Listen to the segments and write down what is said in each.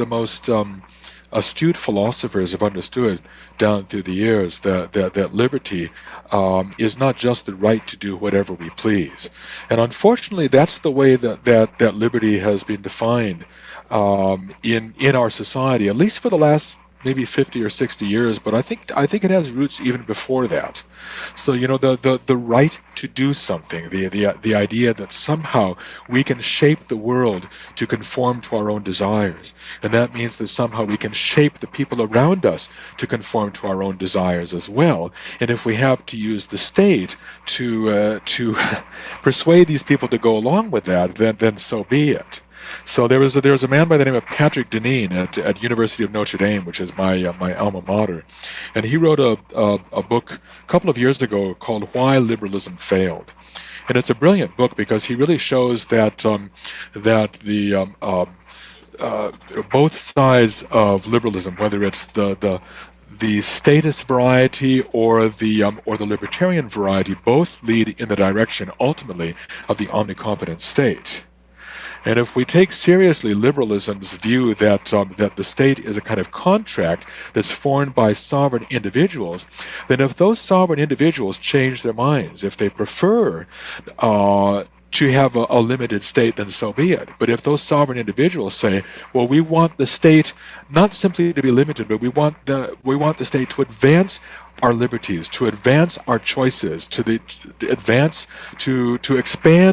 most astute philosophers have understood down through the years that liberty is not just the right to do whatever we please. And unfortunately, that's the way that liberty has been defined in our society, at least for the last maybe 50 or 60 years, but I think it has roots even before that. So, the right to do something, the idea that somehow we can shape the world to conform to our own desires, and that means that somehow we can shape the people around us to conform to our own desires as well. And if we have to use the state to persuade these people to go along with that, then so be it. So there was a man by the name of Patrick Deneen at University of Notre Dame, which is my alma mater, and he wrote a book a couple of years ago called "Why Liberalism Failed," and it's a brilliant book because he really shows that both sides of liberalism, whether it's the statist variety or the libertarian variety, both lead in the direction ultimately of the omnicompetent state. And if we take seriously liberalism's view that the state is a kind of contract that's formed by sovereign individuals, then if those sovereign individuals change their minds, if they prefer to have a limited state, then so be it. But if those sovereign individuals say, well, we want the state not simply to be limited, but we want the state to advance our liberties, to advance our choices, to expand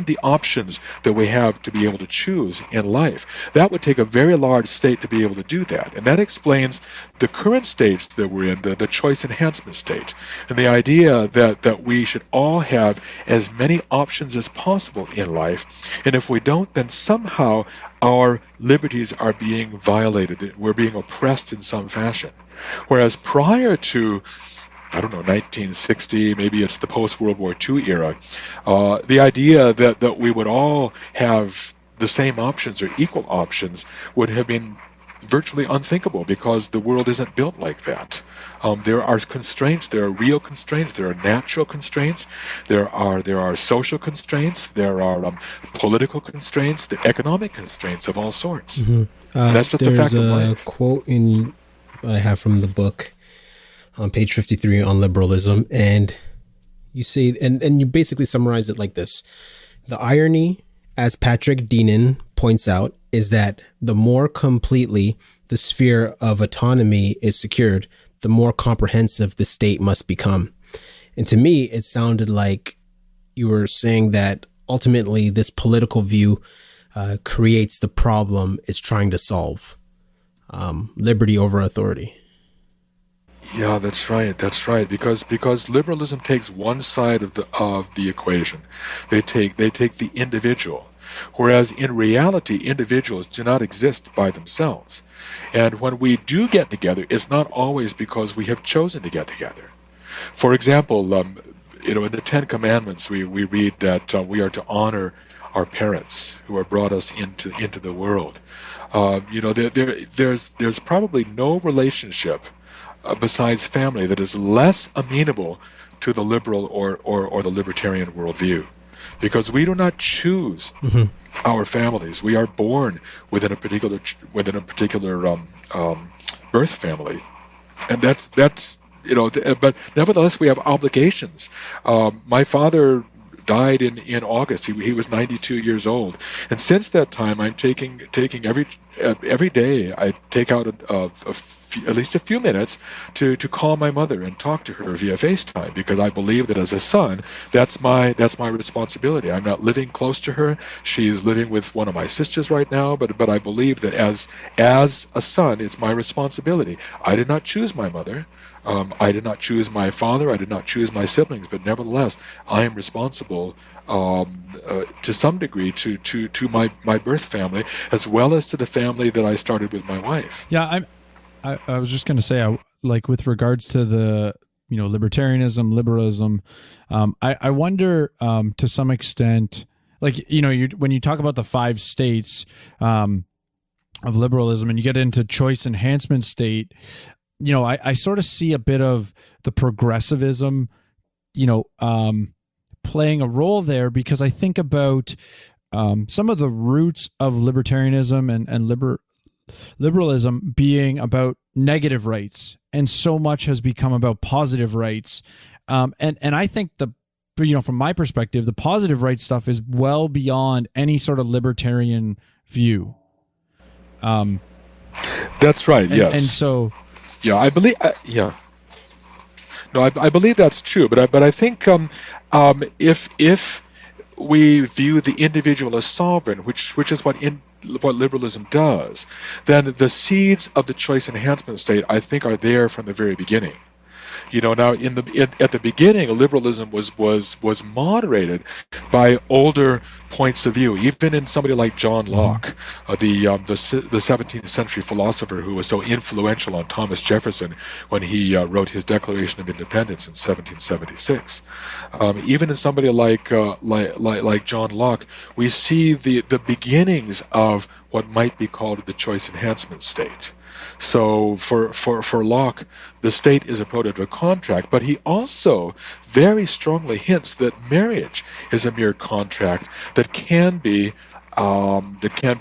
the options that we have to be able to choose in life. That would take a very large state to be able to do that. And that explains the current stage that we're in, the choice enhancement state, and the idea that we should all have as many options as possible in life. And if we don't, then somehow our liberties are being violated. We're being oppressed in some fashion. Whereas prior to 1960, maybe it's the post-World War II era, the idea that we would all have the same options or equal options would have been virtually unthinkable because the world isn't built like that. There are constraints, there are real constraints, there are natural constraints, there are social constraints, there are political constraints, the economic constraints of all sorts. Mm-hmm. That's just a fact of life. There's a quote I have from the book on page 53 on liberalism, and you say, and you basically summarize it like this: the irony, as Patrick Deneen points out, is that the more completely the sphere of autonomy is secured, the more comprehensive the state must become. And to me, it sounded like you were saying that ultimately this political view creates the problem it's trying to solve. Liberty over authority. Yeah, that's right. That's right. Because liberalism takes one side of the equation. They take the individual, whereas in reality, individuals do not exist by themselves. And when we do get together, it's not always because we have chosen to get together. For example, in the Ten Commandments, we read that we are to honor our parents who have brought us into the world. There's probably no relationship besides family that is less amenable to the liberal or the libertarian worldview, because we do not choose our families. We are born within a particular birth family, and that's but nevertheless we have obligations. My father died in August. He was 92 years old, and since that time I'm taking every day I take out at least a few minutes to call my mother and talk to her via FaceTime, because I believe that as a son, that's my responsibility. I'm not living close to her. She's living with one of my sisters right now, but I believe that as a son, it's my responsibility. I did not choose my mother. I did not choose my father. I did not choose my siblings, but nevertheless, I am responsible to some degree to my birth family, as well as to the family that I started with my wife. Yeah, I was just going to say, like with regards to the libertarianism, liberalism, I wonder to some extent, like when you talk about the 5 states of liberalism and you get into choice enhancement state, I sort of see a bit of the progressivism, playing a role there, because I think about some of the roots of libertarianism and liberalism being about negative rights, and so much has become about positive rights. And I think from my perspective, the positive rights stuff is well beyond any sort of libertarian view. That's right. Yes. And so, yeah, I believe. No, I believe that's true. But I think if we view the individual as sovereign, which is what liberalism does, then the seeds of the choice enhancement state, I think, are there from the very beginning. Now at the beginning, liberalism was moderated by older points of view. Even in somebody like John Locke, the 17th century philosopher who was so influential on Thomas Jefferson when he wrote his Declaration of Independence in 1776. Even in somebody like John Locke, we see the beginnings of what might be called the choice enhancement state. So for Locke, the state is a product of a contract, but he also very strongly hints that marriage is a mere contract that can be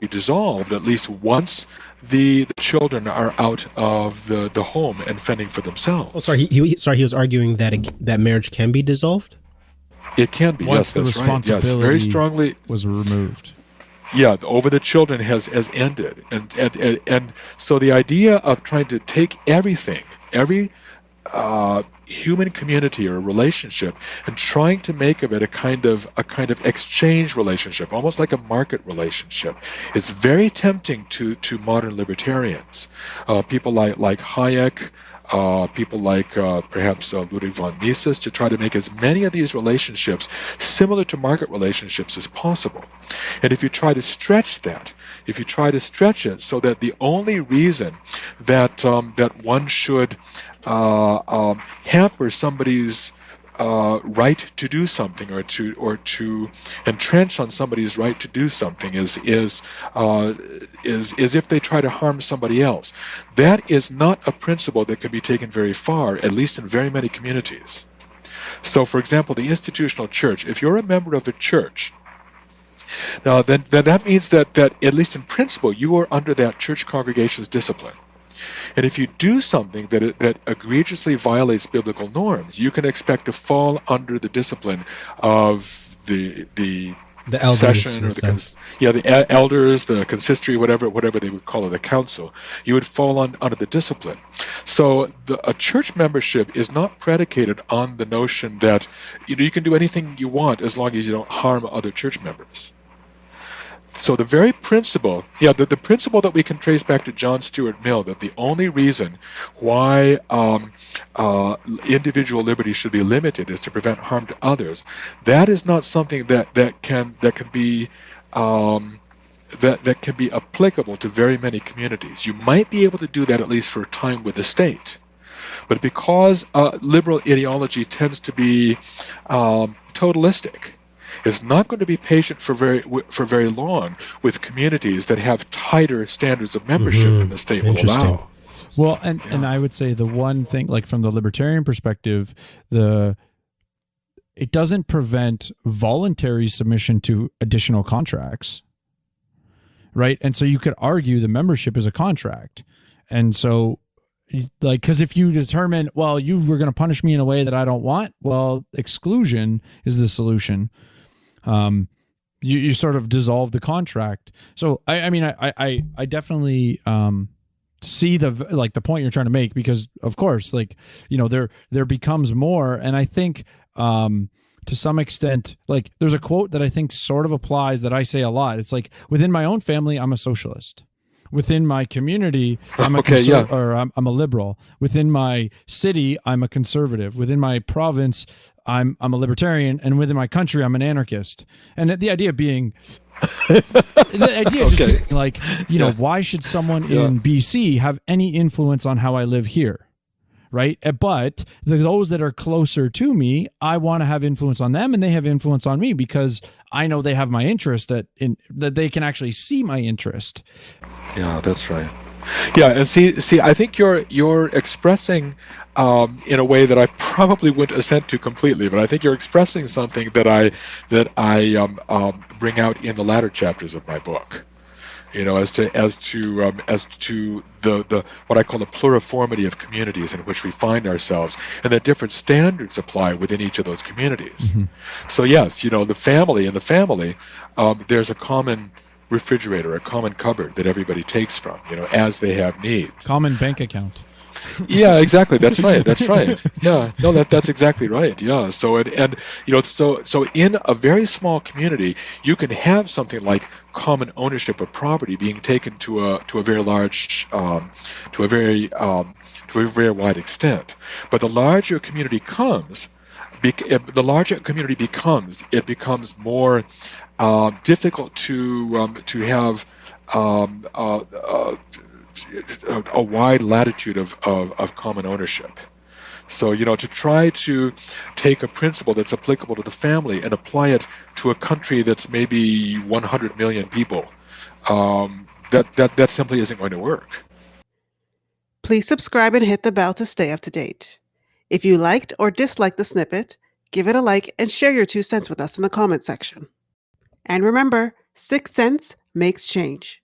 dissolved at least once the children are out of the home and fending for themselves. Oh, sorry. He was arguing that marriage can be dissolved. It can be. Once yes, that's right. Yes, very strongly was removed. Yeah, over the children has ended, and so the idea of trying to take every human community or relationship and trying to make of it a kind of exchange relationship, almost like a market relationship, is very tempting to modern libertarians. People like Hayek. People like perhaps Ludwig von Mises, to try to make as many of these relationships similar to market relationships as possible. And if you try to stretch it so that the only reason that one should hamper somebody's right to do something, or to entrench on somebody's right to do something is if they try to harm somebody else. That is not a principle that can be taken very far, at least in very many communities. So, for example, the institutional church, if you're a member of a church, now then that means that at least in principle you are under that church congregation's discipline. And if you do something that egregiously violates biblical norms, you can expect to fall under the discipline of the elders, session, or the elders, the consistory, whatever they would call it, the council. You would fall under the discipline. So a church membership is not predicated on the notion that you can do anything you want as long as you don't harm other church members. So the very principle, the principle that we can trace back to John Stuart Mill, that the only reason why individual liberty should be limited is to prevent harm to others, that is not something that can be applicable to very many communities. You might be able to do that at least for a time with the state, but because liberal ideology tends to be totalistic, is not going to be patient for very long with communities that have tighter standards of membership than the state will allow. Well, and I would say the one thing, like from the libertarian perspective, it doesn't prevent voluntary submission to additional contracts, right? And so you could argue the membership is a contract, and so, like, because if you determine, well, you were going to punish me in a way that I don't want, well, exclusion is the solution. You sort of dissolve the contract. So I definitely see the point you're trying to make, because of course, there becomes more. And I think to some extent, like, there's a quote that I think sort of applies that I say a lot. It's like, within my own family, I'm a socialist. Within my community, I'm I'm a liberal. Within my city, I'm a conservative. Within my province, I'm a libertarian, and within my country, I'm an anarchist. And the idea being, why should someone in BC have any influence on how I live here? Right. But those that are closer to me, I want to have influence on them, and they have influence on me because I know they have my interest, that they can actually see my interest. Yeah, that's right. Yeah. And see, I think you're expressing in a way that I probably wouldn't assent to completely, but I think you're expressing something that I bring out in the latter chapters of my book. as to the what I call the pluriformity of communities in which we find ourselves, and that different standards apply within each of those communities. So yes, the family, there's a common refrigerator, a common cupboard that everybody takes from, as they have needs. Common bank account. Yeah, exactly. That's right. That's right. Yeah, no, that's exactly right. Yeah. So so in a very small community, you can have something like common ownership of property being taken to a very large, to a very wide extent. But the larger a community becomes, it becomes more difficult to have a wide latitude of common ownership. So, to try to take a principle that's applicable to the family and apply it to a country that's maybe 100 million people, that simply isn't going to work. Please subscribe and hit the bell to stay up to date. If you liked or disliked the snippet, give it a like and share your 2 cents with us in the comment section. And remember, 6 cents makes change.